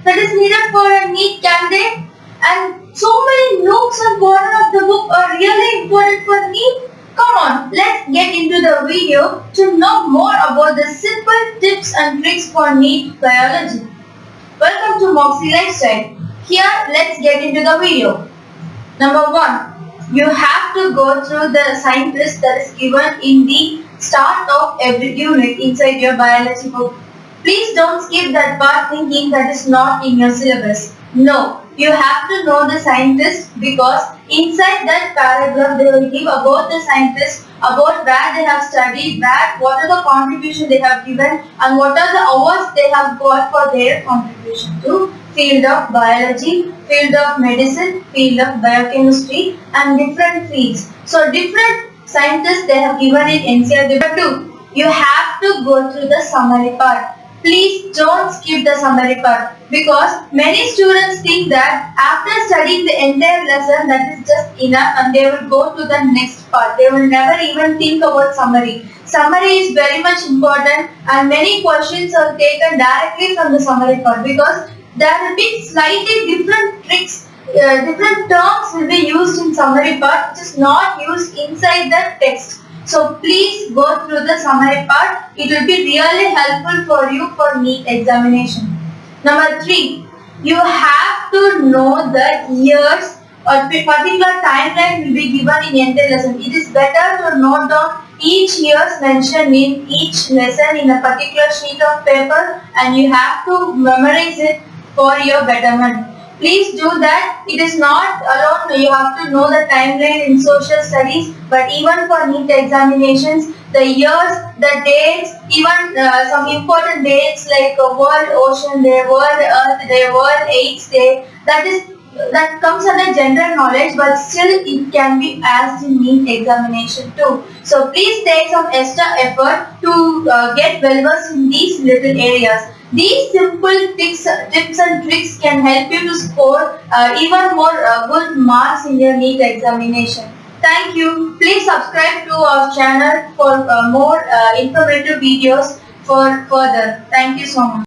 that is needed for a NEET candidate, and so many nooks and corners of the book are really important for NEET. Come on, let's get into the video to know more about the simple tips and tricks for NEET Biology. Welcome to Moxie Lifestyle. Here, let's get into the video. Number 1. You have to go through the assigned list that is given in the start of every unit inside your biology book. Please don't skip that part thinking that is not in your syllabus. No, you have to know the scientist because inside that paragraph they will give about the scientist, about where they have studied, what are the contributions they have given, and what are the hours they have got for their contribution to field of biology, field of medicine, field of biochemistry, and different fields. So different scientists they have given in NCERT. Number 2, you have to go through the summary part. Please don't skip the summary part because many students think that after studying the entire lesson that is just enough and they will go to the next part. They will never even think about summary. Summary is very much important and many questions are taken directly from the summary part because there will be slightly different tricks, different terms will be used in summary part which is not used inside the text. So please go through the summary part. It will be really helpful for you for NEET examination. Number 3, you have to know the years or particular timeline will be given in entire lesson. It is better to note down each year's mentioned in each lesson in a particular sheet of paper and you have to memorize it for your betterment. Please do that. It is not alone you have to know the timeline in social studies, but even for NEET examinations, the years, the dates, even some important dates like World Ocean Day, World Earth Day, World AIDS Day, that comes under general knowledge, but still it can be asked in NEET examination too. So please take some extra effort to get well versed in these little areas. These simple tips and tricks can help you to score even more good marks in your NEET examination. Thank you. Please subscribe to our channel for more informative videos for further. Thank you so much.